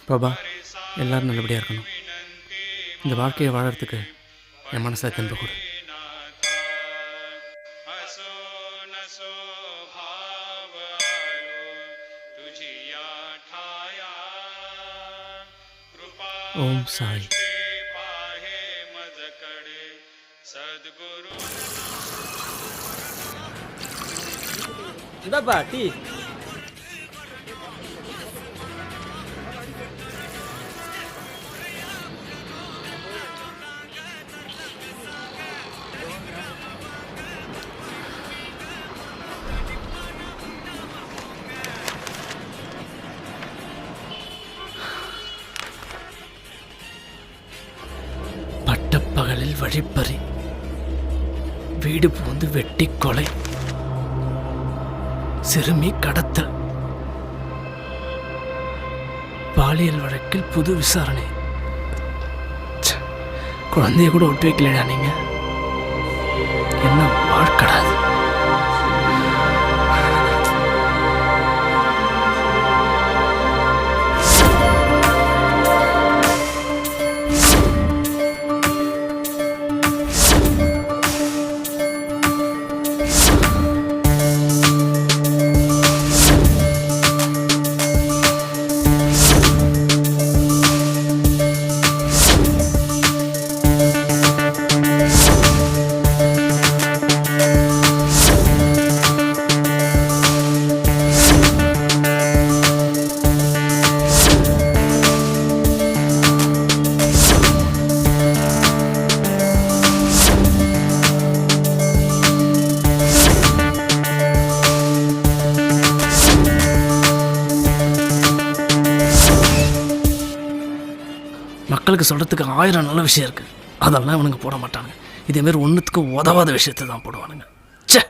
பாபா, எல்லோரும் நல்லபடியாக இருக்கணும். இந்த வாழ்க்கையை வாழறதுக்கு என் மனசை தென்பு கொடு. ஓம் சாய். இந்தாப்பா டீ. பட்டப்பகலில் வழிப்பறி, வீடு புகுந்து வெட்டி கொலை, சிறுமி கடத்தல், பாலியல் வழக்கில் புது விசாரணை. குழந்தைய கூட ஒட்டு வைக்கலடா நீங்க. என்ன வாழ்க்கடாது. மக்களுக்கு சொல்கிறதுக்கு 1000 நல்ல விஷயம் இருக்குது. அதெல்லாம் இவனுங்க போட மாட்டானுங்க. இதேமாரி ஒன்றுத்துக்கு உதவாத விஷயத்தை தான் போடுவானுங்க. சே,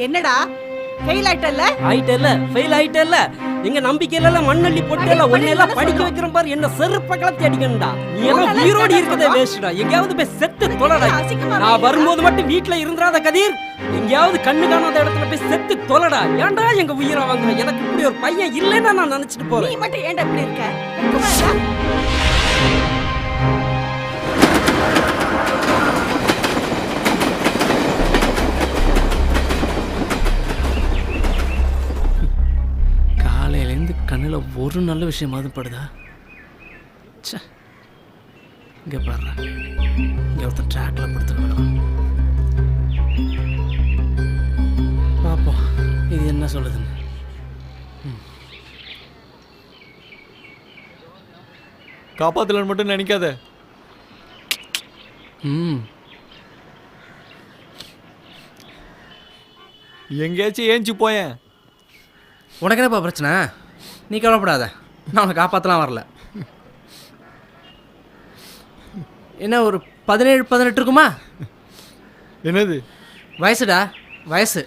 என்னடா ஃபெயில் ஆயிட்டல்ல? ஃபெயில் ஆயிட்டல்ல. எங்க நம்பிக்கையில மண்ணள்ளி போட்டல ஒன்னெல்லாம் படிக்க வைக்கிறோம் பாரு. என்ன செருப்ப கலத்தி அடிக்கணும்டா. நீ எல்லாம் உயிரோடி இருக்கதே வேஸ்ட்டா. எங்கயாவது போய் செத்து தொலைடா. நான் வரும்போது மட்டும் வீட்ல இருந்துறாத கதிர். எங்கயாவது கண்ணு காணாத இடத்துல போய் செத்து தொலைடா. ஏன்டா எங்க உயிரை வாங்குற? எனக்கு இப்படி ஒரு பையன் இல்லைன்னா நான் நினைச்சிட்டு போறேன். நீ மட்டும் ஏன்டா இப்படி இருக்க? வெக்கமாடா. கண்ணில் ஒரு நல்ல விஷயமாவது படுதா? சே, இங்கே பாடுறா. இங்கே ஒருத்தன் ட்ராக்கில் படுத்துக்கலாம். பார்ப்போம் இது என்ன சொல்லுதுன்னு. காப்பாற்றலன்னு மட்டும் நினைக்காத. எங்கேயாச்சும் ஏஞ்சி போயேன். உனக்கு என்னப்பா பிரச்சனை? நீ கவலைப்படாத, நான் உன்னை காப்பாற்றலாம் வரல. என்ன ஒரு 17-18 இருக்குமா? என்னது வயசுடா? வயசு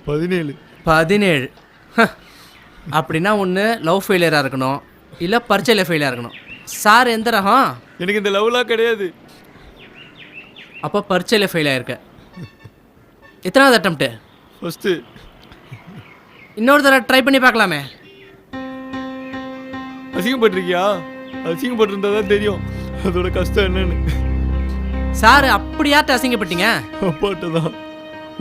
17. அப்படின்னா ஒன்று லவ் ஃபெயிலியராக இருக்கணும், இல்லை பரீட்சையில் ஃபெயிலாக இருக்கணும். சார் எந்த ரகம்? எனக்கு இந்த லவ்லாம் கிடையாது. அப்போ பரீட்சையில் ஃபெயில் ஆகிருக்க. எத்தனாவது அட்டம்ப்ட்டு? ஃபஸ்ட்டு. இன்னொரு தடவை ட்ரை பண்ணி பார்க்கலாமே. அசிங்கப்பட்டிருக்கியா? அசிங்கப்பட்டிருந்தா தான் தெரியும் அதோட கஷ்டம் என்னன்னு. சார் அப்படியாட்ட அசிங்கப்பட்டீங்க? அப்பாட்ட தான்.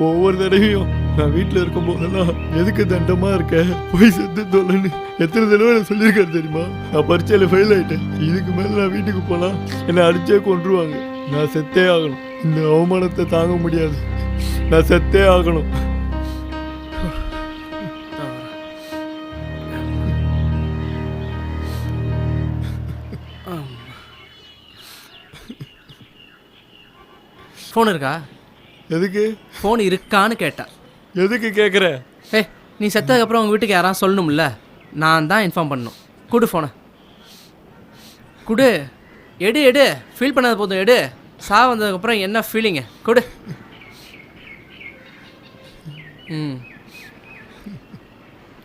ஒவ்வொரு தடவையும் நான் வீட்டில் இருக்கும் போதெல்லாம் எதுக்கு தண்டமா இருக்க, போய் செத்து தொலைன்னு எத்தனை தடவை நான் சொல்லியிருக்காரு தெரியுமா? நான் பரீட்சையில் ஃபெயில் ஆகிட்டேன். இதுக்கு மேலே நான் வீட்டுக்கு போகலாம் என்னை அடிச்சே கொன்றுவாங்க. நான் செத்தே ஆகணும். இந்த அவமானத்தை தாங்க முடியாது. நான் செத்தே ஆகணும். ஃபோன் இருக்கா? எதுக்கு ஃபோன் இருக்கான்னு கேட்டேன். எதுக்கு கேட்குற? ஏய், நீ செத்ததுக்கப்புறம் உங்கள் வீட்டுக்கு யாராவது சொல்லணும்ல, நான் தான் இன்ஃபார்ம் பண்ணணும். கொடு ஃபோனை, கொடு. எடு, ஃபீல் பண்ணாத போதும் எடு. வந்ததுக்கப்புறம் என்ன ஃபீலிங்கு கொடு.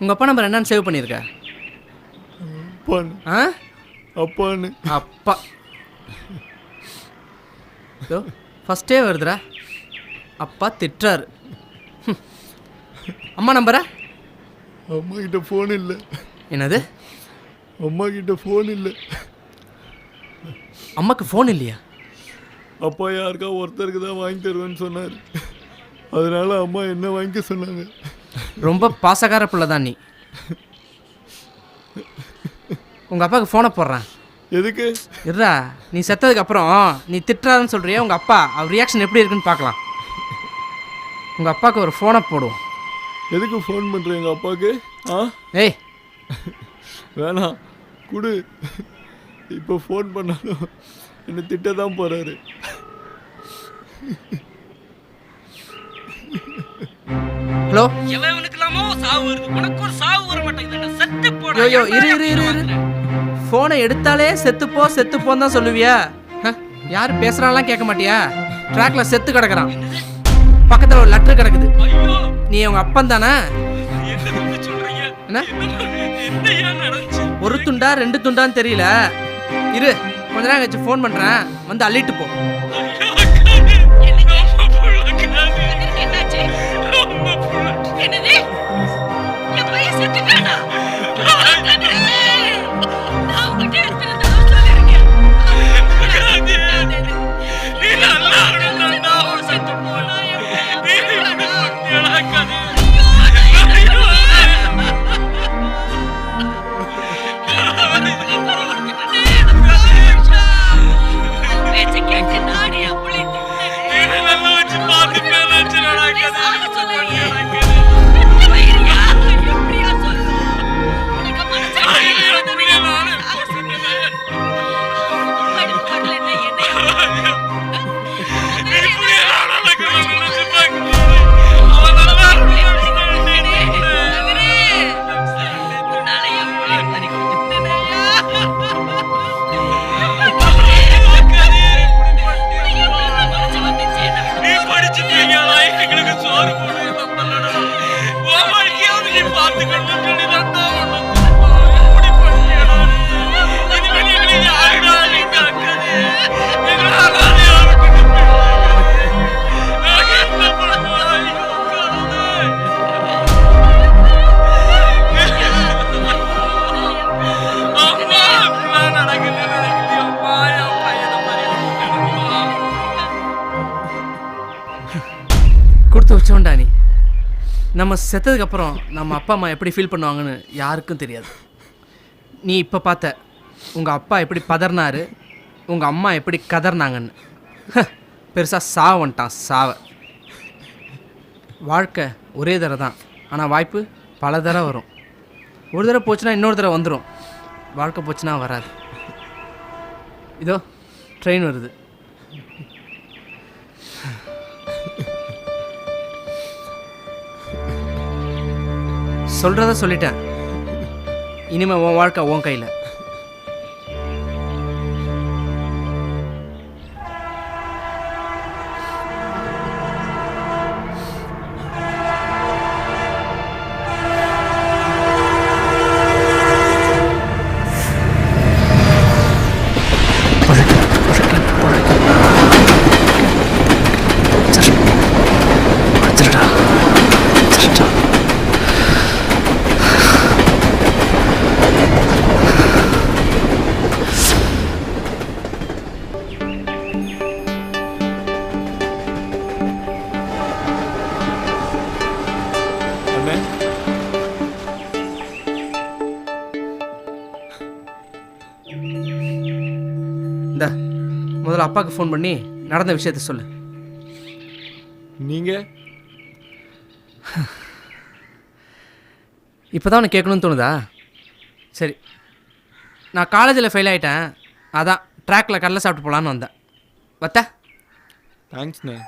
உங்கள் அப்பா நம்பர் என்னன்னு சேவ் பண்ணியிருக்க? ஆ, அப்பான்னு. அப்பா யோ, ஃபஸ்ட்டே வருதுடா. அப்பா திட்டுறாரு. அம்மா நம்பரா? அம்மா கிட்ட ஃபோன் இல்லை. என்னது? அம்மா கிட்ட ஃபோன் இல்லை. அம்மாக்கு ஃபோன் இல்லையா? அப்பா யாருக்கா ஒருத்தருக்கு தான் வாங்கி தருவேன்னு சொன்னார். அதனால அம்மா என்ன வாங்கிக்க சொன்னாங்க. ரொம்ப பாசக்கார பிள்ளை தான் நீ. உங்கள் அப்பாவுக்கு ஃபோனை போடுறேன். எதுக்கு? இருடா, நீ செத்ததுக்கப்புறம் நீ திட்டுறாருன்னு சொல்கிறியா, உங்கள் அப்பா அவர் ரியாக்ஷன் எப்படி இருக்குன்னு பார்க்கலாம். உங்கள் அப்பாவுக்கு ஒரு ஃபோனை போடுவோம். எதுக்கு ஃபோன் பண்ணுறேன் எங்கள் அப்பாவுக்கு? ஏய், வேணாம், கொடு. இப்போ ஃபோன் பண்ணாலும் என்னை திட்ட தான் போகிறாரு. ஹலோ. எவனுக்குலாமோ சாவு வருது, உனக்கு ஒரு சாவு வர மாட்டேங்குது. செத்து போடா. ஐயோ, இரு. ஃபோனை எடுத்தாலே செத்துப்போன்னு தான் சொல்லுவியா? யார் பேசுகிறான்லாம் கேட்க மாட்டியா? ட்ராக்ல செத்து கிடக்குறான், பக்கத்தில் ஒரு லெட்டர் கிடக்குது. நீ உங்க அப்பன் தானே? என்ன ஒரு துண்டா 2 துண்டான்னு தெரியல. இரு, கொஞ்ச நேரம் கழிச்சு ஃபோன் பண்றேன், வந்து அள்ளிட்டு போ. கொடுத்து வச்சோண்டா நீ. நம்ம செத்ததுக்கப்புறம் நம்ம அப்பா அம்மா எப்படி ஃபீல் பண்ணுவாங்கன்னு யாருக்கும் தெரியாது. நீ இப்போ பார்த்த உங்கள் அப்பா எப்படி பதறினாரு, உங்கள் அம்மா எப்படி கதறினாங்கன்னு. பெருசாக சாவன்ட்டான் சாவ. வாழ்க்கை ஒரே தடவை தான், ஆனால் வாய்ப்பு பல தடவை வரும். ஒரு தடவை போச்சுன்னா இன்னொரு தடவை வந்துடும். வாழ்க்கை போச்சுன்னா வராது. இதோ ட்ரெயின் வருது. சொல்கிறத சொல்லிட்டேன். இனிமேல் உன் வாழ்க்கை உன் கையில். இந்த முதல்ல அப்பாவுக்கு ஃபோன் பண்ணி நடந்த விஷயத்த சொல்லு. நீங்கள் இப்போ தான் உனக்கு கேட்கணும்னு தோணுதா? சரி, நான் காலேஜில் ஃபெயில் ஆகிட்டேன். அதான் ட்ராக்கில் கடலை சாப்பிட்டு போகலான்னு வந்தேன். வத்த தேங்க்ஸ்ண்ணே.